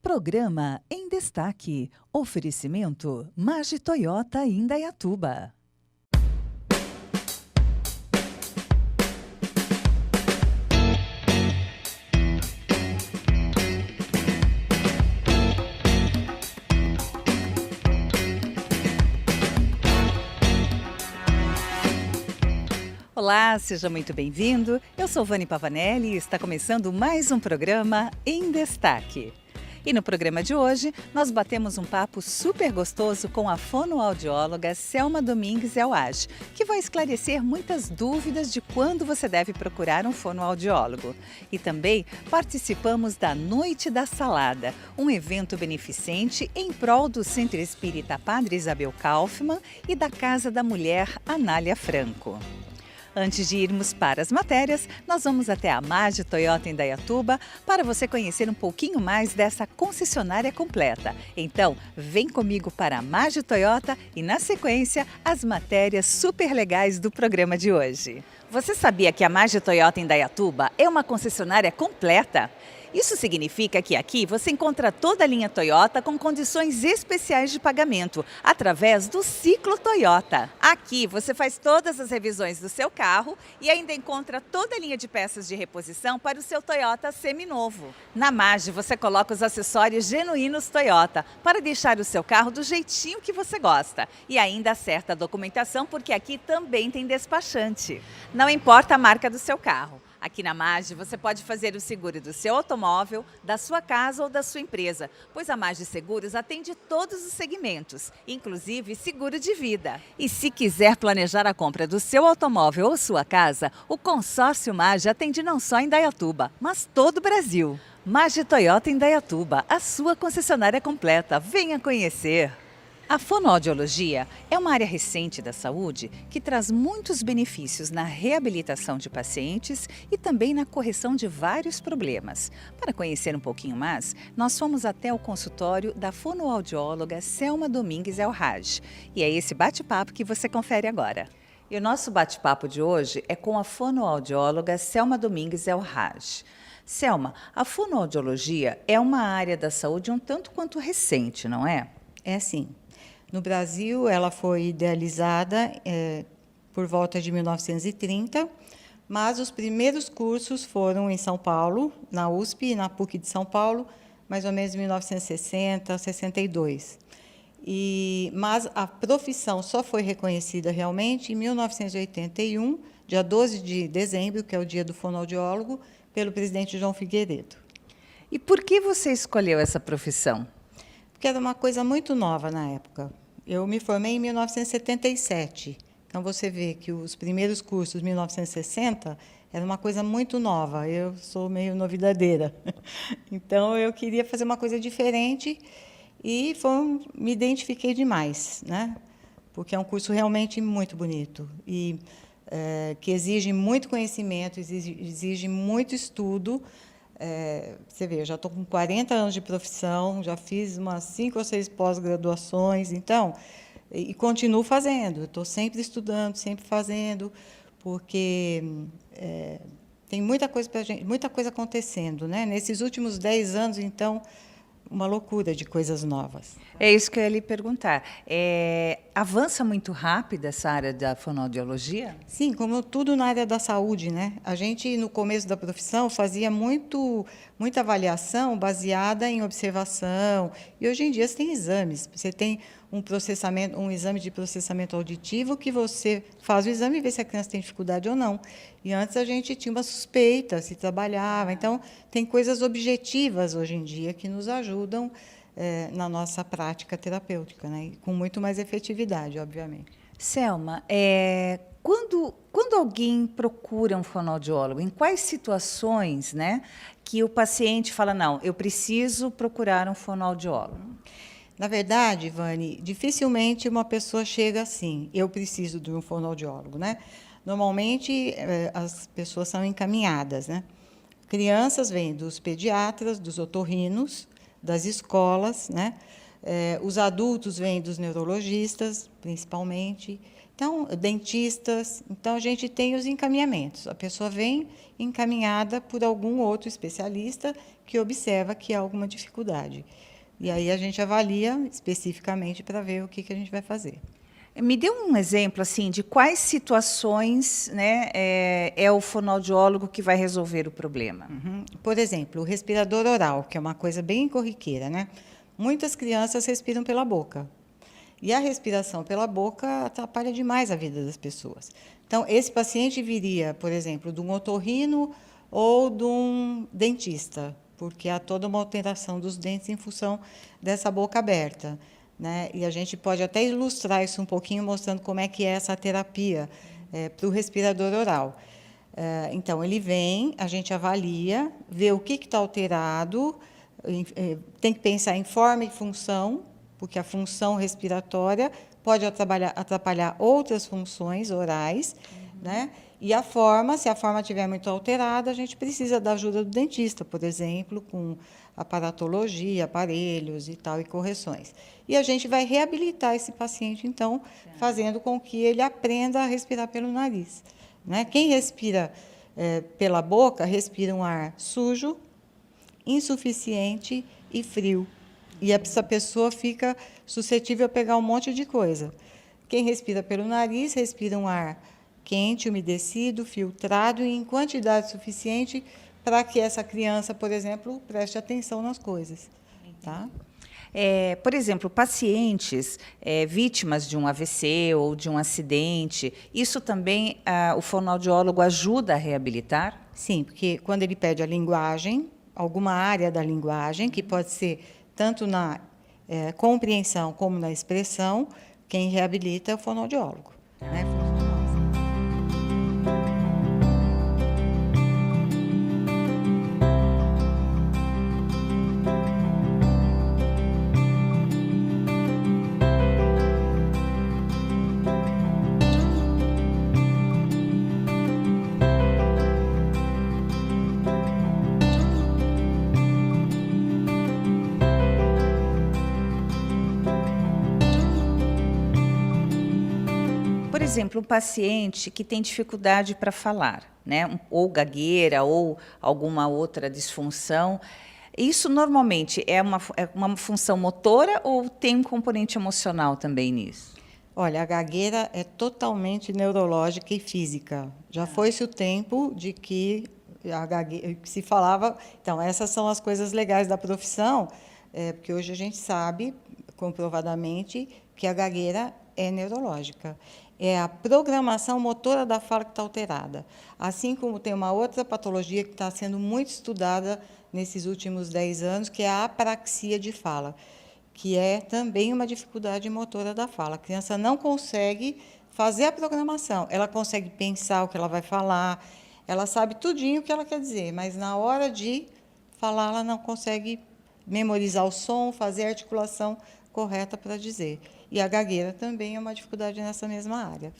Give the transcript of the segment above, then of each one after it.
Programa em Destaque. Oferecimento Mage Toyota Indaiatuba. Olá, seja muito bem-vindo. Eu sou Vani Pavanelli e está começando mais um programa em Destaque. E no programa de hoje, nós batemos um papo super gostoso com a fonoaudióloga Selma Domingues Elage, que vai esclarecer muitas dúvidas de quando você deve procurar um fonoaudiólogo. E também participamos da Noite da Salada, um evento beneficente em prol do Centro Espírita Padre Isabel Kaufmann e da Casa da Mulher Anália Franco. Antes de irmos para as matérias, nós vamos até a Mage Toyota Indaiatuba para você conhecer um pouquinho mais dessa concessionária completa. Então, vem comigo para a Mage Toyota e, na sequência, as matérias super legais do programa de hoje. Você sabia que a Mage Toyota Indaiatuba é uma concessionária completa? Isso significa que aqui você encontra toda a linha Toyota com condições especiais de pagamento, através do Ciclo Toyota. Aqui você faz todas as revisões do seu carro e ainda encontra toda a linha de peças de reposição para o seu Toyota seminovo. Na Mage você coloca os acessórios genuínos Toyota para deixar o seu carro do jeitinho que você gosta. E ainda acerta a documentação porque aqui também tem despachante. Não importa a marca do seu carro. Aqui na Mage você pode fazer o seguro do seu automóvel, da sua casa ou da sua empresa, pois a Mage Seguros atende todos os segmentos, inclusive seguro de vida. E se quiser planejar a compra do seu automóvel ou sua casa, o consórcio Mage atende não só em Indaiatuba, mas todo o Brasil. Mage Toyota Indaiatuba, a sua concessionária completa. Venha conhecer! A fonoaudiologia é uma área recente da saúde que traz muitos benefícios na reabilitação de pacientes e também na correção de vários problemas. Para conhecer um pouquinho mais, nós fomos até o consultório da fonoaudióloga Selma Domingues Elage. E é esse bate-papo que você confere agora. E o nosso bate-papo de hoje é com a fonoaudióloga Selma Domingues Elage. Selma, a fonoaudiologia é uma área da saúde um tanto quanto recente, não é? É sim. No Brasil, ela foi idealizada por volta de 1930, mas os primeiros cursos foram em São Paulo, na USP e na PUC de São Paulo, mais ou menos em 1960, 62. Mas a profissão só foi reconhecida realmente em 1981, dia 12 de dezembro, que é o dia do fonoaudiólogo, pelo presidente João Figueiredo. E por que você escolheu essa profissão? Porque era uma coisa muito nova na época. Eu me formei em 1977. Então, você vê que os primeiros cursos, 1960, era uma coisa muito nova. Eu sou meio novidadeira. Então, eu queria fazer uma coisa diferente e me identifiquei demais, né? Porque é um curso realmente muito bonito e que exige muito conhecimento, exige muito estudo. Você vê, eu já estou com 40 anos de profissão, já fiz umas 5 ou 6 pós-graduações, então, e continuo fazendo. Estou sempre estudando, sempre fazendo, porque tem muita coisa muita coisa acontecendo, né? Nesses últimos 10 anos, então, uma loucura de coisas novas. É isso que eu ia lhe perguntar. Avança muito rápido essa área da fonoaudiologia? Sim, como tudo na área da saúde, né? A gente, no começo da profissão, fazia muita avaliação baseada em observação. E, hoje em dia, você tem exames. Você tem um exame de processamento auditivo que você faz o exame e vê se a criança tem dificuldade ou não. E antes a gente tinha uma suspeita, se trabalhava. Então, tem coisas objetivas hoje em dia que nos ajudam na nossa prática terapêutica, né? Com muito mais efetividade, obviamente. Selma, quando alguém procura um fonoaudiólogo, em quais situações, né, que o paciente fala, não, eu preciso procurar um fonoaudiólogo? Na verdade, Vani, dificilmente uma pessoa chega assim, eu preciso de um fonoaudiólogo, né? Normalmente, as pessoas são encaminhadas, né? Crianças vêm dos pediatras, dos otorrinos, das escolas, né? Os adultos vêm dos neurologistas, principalmente, então, dentistas. Então, a gente tem os encaminhamentos. A pessoa vem encaminhada por algum outro especialista que observa que há alguma dificuldade. E aí a gente avalia especificamente para ver o que a gente vai fazer. Me dê um exemplo assim de quais situações, né, é o fonoaudiólogo que vai resolver o problema. Por exemplo, o respirador oral, que é uma coisa bem corriqueira, né? Muitas crianças respiram pela boca. E a respiração pela boca atrapalha demais a vida das pessoas. Então, esse paciente viria, por exemplo, de um otorrino ou de um dentista, porque há toda uma alteração dos dentes em função dessa boca aberta, né? E a gente pode até ilustrar isso um pouquinho, mostrando como é que é essa terapia para o respirador oral. Então, ele vem, a gente avalia, vê o que está alterado, tem que pensar em forma e função, porque a função respiratória pode atrapalhar outras funções orais, né? E a forma, se a forma estiver muito alterada, a gente precisa da ajuda do dentista, por exemplo, com aparatologia, aparelhos e tal, e correções. E a gente vai reabilitar esse paciente, então, fazendo com que ele aprenda a respirar pelo nariz, né? Quem respira pela boca, respira um ar sujo, insuficiente e frio. E essa pessoa fica suscetível a pegar um monte de coisa. Quem respira pelo nariz, respira um ar quente, umedecido, filtrado e em quantidade suficiente para que essa criança, por exemplo, preste atenção nas coisas. Tá? Por exemplo, pacientes vítimas de um AVC ou de um acidente, isso também o fonoaudiólogo ajuda a reabilitar? Sim, porque quando ele perde a linguagem, alguma área da linguagem, que pode ser tanto na compreensão como na expressão, quem reabilita é o fonoaudiólogo. Né? Por exemplo, um paciente que tem dificuldade para falar, né? Ou gagueira, ou alguma outra disfunção, isso normalmente é uma função motora ou tem um componente emocional também nisso? Olha, a gagueira é totalmente neurológica e física. Já foi-se o tempo de que se falava... Então, essas são as coisas legais da profissão, porque hoje a gente sabe, comprovadamente, que a gagueira é neurológica. É a programação motora da fala que está alterada. Assim como tem uma outra patologia que está sendo muito estudada nesses últimos 10 anos, que é a apraxia de fala, que é também uma dificuldade motora da fala. A criança não consegue fazer a programação, ela consegue pensar o que ela vai falar, ela sabe tudinho o que ela quer dizer, mas na hora de falar ela não consegue memorizar o som, fazer a articulação correta para dizer. E a gagueira também é uma dificuldade nessa mesma área.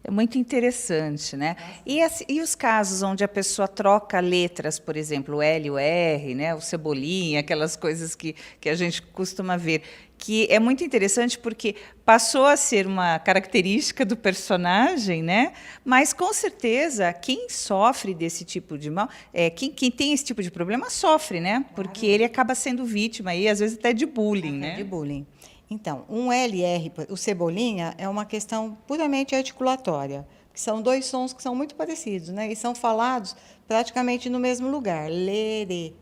É muito interessante, né? E os casos onde a pessoa troca letras, por exemplo, o L e o R, né? O cebolinha, aquelas coisas que a gente costuma ver, que é muito interessante porque passou a ser uma característica do personagem, né? Mas, com certeza, quem sofre desse tipo de mal, quem tem esse tipo de problema sofre, né? Porque ele acaba sendo vítima, e às vezes até de bullying, né? De bullying. Então, um LR, o cebolinha, é uma questão puramente articulatória, que são dois sons que são muito parecidos, né? E são falados praticamente no mesmo lugar, lerê.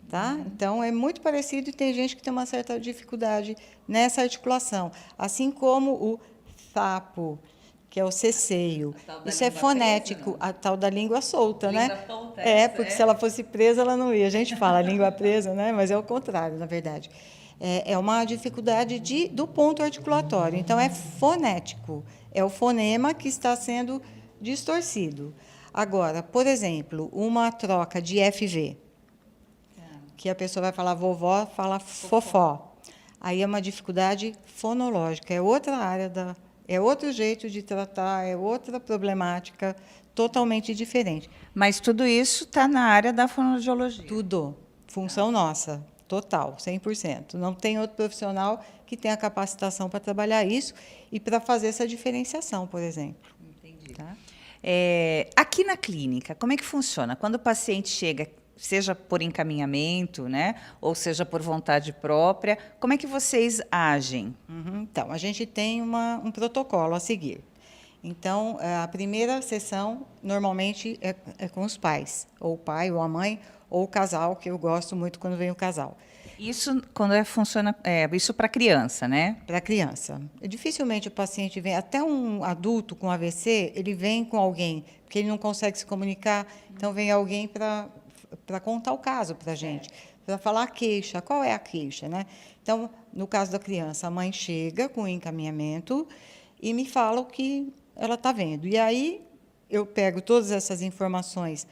Tá? Então, é muito parecido e tem gente que tem uma certa dificuldade nessa articulação. Assim como o sapo, que é o ceceio. Isso é fonético, presa, a tal da língua solta, língua né? Solta, porque se ela fosse presa, ela não ia. A gente fala língua presa, né? Mas é o contrário, na verdade. É uma dificuldade do ponto articulatório. Então, é fonético. É o fonema que está sendo distorcido. Agora, por exemplo, uma troca de FV, que a pessoa vai falar vovó, fala fofó. Aí é uma dificuldade fonológica, é outra área é outro jeito de tratar, é outra problemática totalmente diferente. Mas tudo isso está na área da fonoaudiologia? Tudo. Função nossa, total, 100%. Não tem outro profissional que tenha capacitação para trabalhar isso e para fazer essa diferenciação, por exemplo. Entendi. Tá? Aqui na clínica, como é que funciona? Quando o paciente chega seja por encaminhamento, né, ou seja por vontade própria, como é que vocês agem? Então, a gente tem um protocolo a seguir. Então, a primeira sessão, normalmente, é com os pais, ou o pai, ou a mãe, ou o casal, que eu gosto muito quando vem o casal. Isso quando funciona, isso para criança, né? Para a criança. Dificilmente o paciente vem, até um adulto com AVC, ele vem com alguém, porque ele não consegue se comunicar, então vem alguém para contar o caso para a gente, para falar a queixa, qual é a queixa, né? Então, no caso da criança, a mãe chega com o encaminhamento e me fala o que ela está vendo. E aí eu pego todas essas informações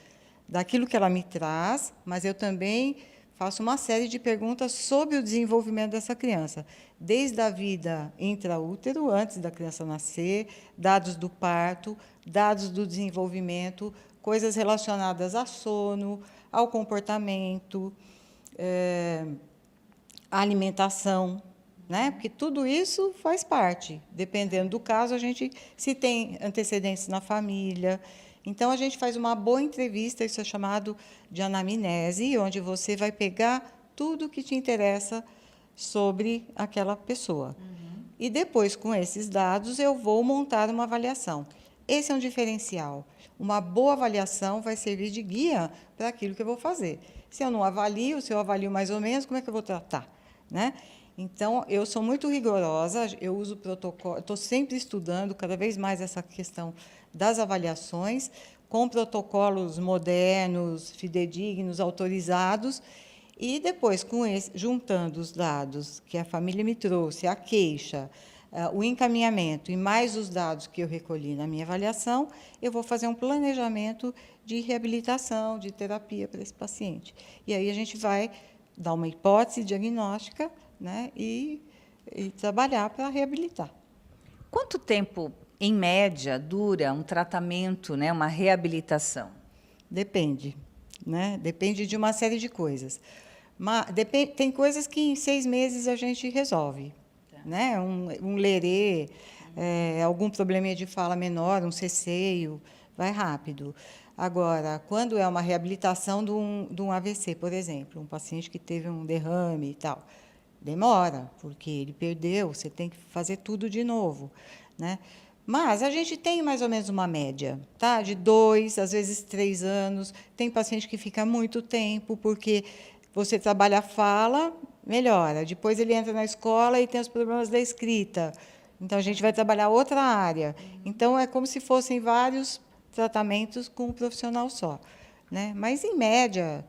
daquilo que ela me traz, mas eu também faço uma série de perguntas sobre o desenvolvimento dessa criança, desde a vida intraútero, antes da criança nascer, dados do parto, dados do desenvolvimento, coisas relacionadas a sono, ao comportamento, à alimentação, né? Porque tudo isso faz parte. Dependendo do caso, a gente se tem antecedentes na família. Então, a gente faz uma boa entrevista, isso é chamado de anamnese, onde você vai pegar tudo que te interessa sobre aquela pessoa. E depois, com esses dados, eu vou montar uma avaliação. Esse é um diferencial. Uma boa avaliação vai servir de guia para aquilo que eu vou fazer. Se eu não avalio, se eu avalio mais ou menos, como é que eu vou tratar, né? Então, eu sou muito rigorosa, eu uso protocolo, estou sempre estudando cada vez mais essa questão das avaliações, com protocolos modernos, fidedignos, autorizados, e depois, juntando os dados que a família me trouxe, a queixa, o encaminhamento e mais os dados que eu recolhi na minha avaliação, eu vou fazer um planejamento de reabilitação, de terapia para esse paciente. E aí a gente vai dar uma hipótese diagnóstica, né, e trabalhar para reabilitar. Quanto tempo, em média, dura um tratamento, né, uma reabilitação? Depende, né? Depende de uma série de coisas. Mas tem coisas que em 6 meses a gente resolve, né? Um lerê, algum probleminha de fala menor, um ceceio, vai rápido. Agora, quando é uma reabilitação de um AVC, por exemplo, um paciente que teve um derrame e tal, demora, porque ele perdeu, você tem que fazer tudo de novo, né? Mas a gente tem mais ou menos uma média, tá? De 2, às vezes 3 anos. Tem paciente que fica muito tempo, porque você trabalha a fala, melhora. Depois ele entra na escola e tem os problemas da escrita. Então, a gente vai trabalhar outra área. Então, é como se fossem vários tratamentos com um profissional só, né? Mas, em média,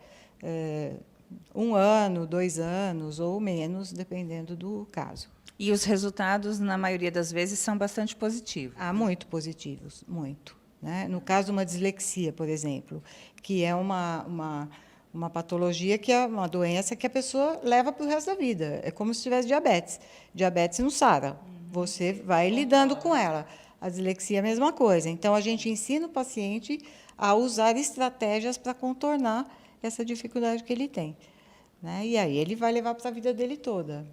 1 ano, 2 anos ou menos, dependendo do caso. E os resultados, na maioria das vezes, são bastante positivos. Muito positivos, muito, né? No caso de uma dislexia, por exemplo, que é uma patologia, que é uma doença que a pessoa leva para o resto da vida. É como se tivesse diabetes. Diabetes não sara. Você vai lidando com ela. A dislexia é a mesma coisa. Então, a gente ensina o paciente a usar estratégias para contornar essa dificuldade que ele tem, né? E aí ele vai levar para a vida dele toda.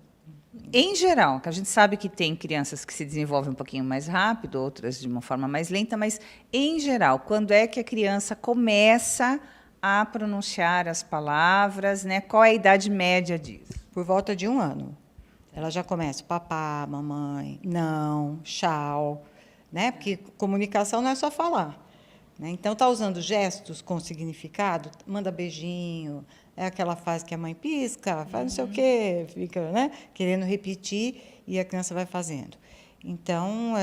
Em geral, que a gente sabe que tem crianças que se desenvolvem um pouquinho mais rápido, outras de uma forma mais lenta, mas, em geral, quando é que a criança começa a pronunciar as palavras, né? Qual é a idade média disso? Por volta de 1 ano. Ela já começa papá, mamãe, não, tchau, né? Porque comunicação não é só falar, né? Então, está usando gestos com significado, manda beijinho, é aquela fase que a mãe pisca, faz não sei o quê, fica, né, querendo repetir, e a criança vai fazendo. Então,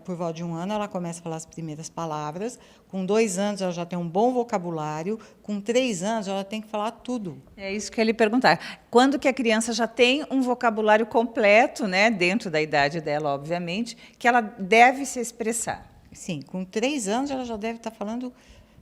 por volta de 1 ano, ela começa a falar as primeiras palavras. Com 2 anos, ela já tem um bom vocabulário. Com 3 anos, ela tem que falar tudo. É isso que eu ia lhe perguntar. Quando que a criança já tem um vocabulário completo, né, dentro da idade dela, obviamente, que ela deve se expressar? Sim, com 3 anos, ela já deve estar falando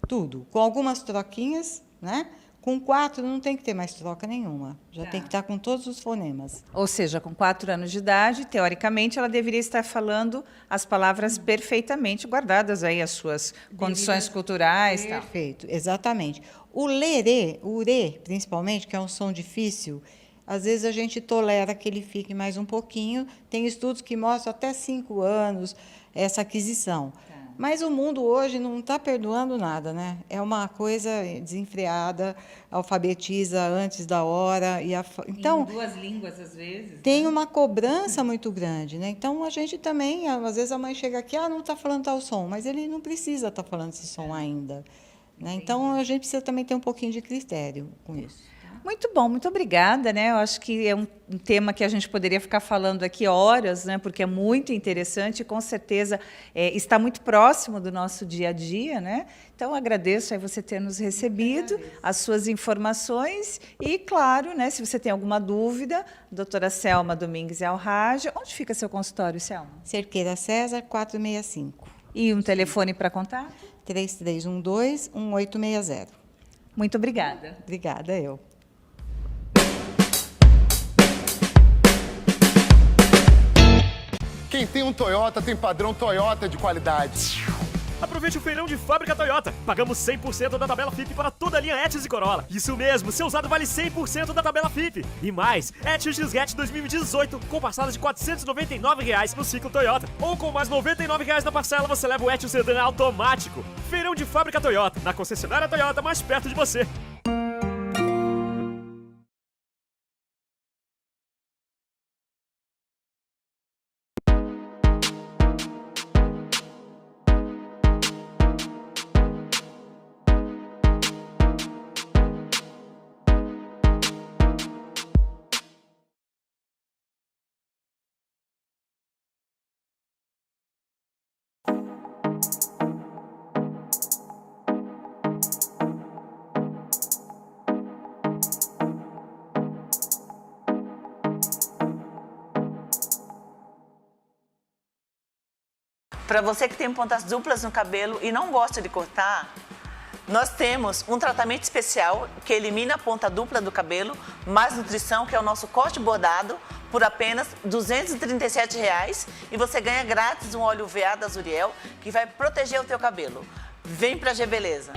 tudo. Com algumas troquinhas, né? Com 4, não tem que ter mais troca nenhuma. Já tem que estar com todos os fonemas. Ou seja, com 4 anos de idade, teoricamente, ela deveria estar falando as palavras perfeitamente guardadas aí as suas condições culturais. Perfeito, exatamente. O lerê, o urê, principalmente, que é um som difícil, às vezes a gente tolera que ele fique mais um pouquinho. Tem estudos que mostram até 5 anos essa aquisição. Mas o mundo hoje não está perdoando nada, né? É uma coisa desenfreada, alfabetiza antes da hora. Então, em 2 línguas, às vezes. tem uma cobrança muito grande, né? Então, a gente também, às vezes a mãe chega aqui, não está falando tal som, mas ele não precisa estar falando esse som ainda. Né? Então, a gente precisa também ter um pouquinho de critério com isso. Muito bom, muito obrigada, né? Eu acho que é um tema que a gente poderia ficar falando aqui horas, né? Porque é muito interessante e com certeza está muito próximo do nosso dia a dia, né? Então agradeço aí você ter nos recebido, as suas informações e, claro, né? Se você tem alguma dúvida, doutora Selma Domingues Alrage, onde fica seu consultório, Selma? Cerqueira César 465. E um telefone para contato? 3312-1860. Muito obrigada. Obrigada, eu. Quem tem um Toyota tem padrão Toyota de qualidade. Aproveite o feirão de fábrica Toyota. Pagamos 100% da tabela FIP para toda a linha Etios e Corolla. Isso mesmo, seu usado vale 100% da tabela FIP. E mais, Etios XGET 2018 com parcelas de R$ 499 no ciclo Toyota. Ou com mais R$ 99 na parcela, você leva o Etios Sedan automático. Feirão de fábrica Toyota, na concessionária Toyota mais perto de você. Para você que tem pontas duplas no cabelo e não gosta de cortar, nós temos um tratamento especial que elimina a ponta dupla do cabelo, mais nutrição, que é o nosso corte bordado, por apenas R$ 237 e você ganha grátis um óleo UVA da Zuriel que vai proteger o teu cabelo. Vem pra G Beleza!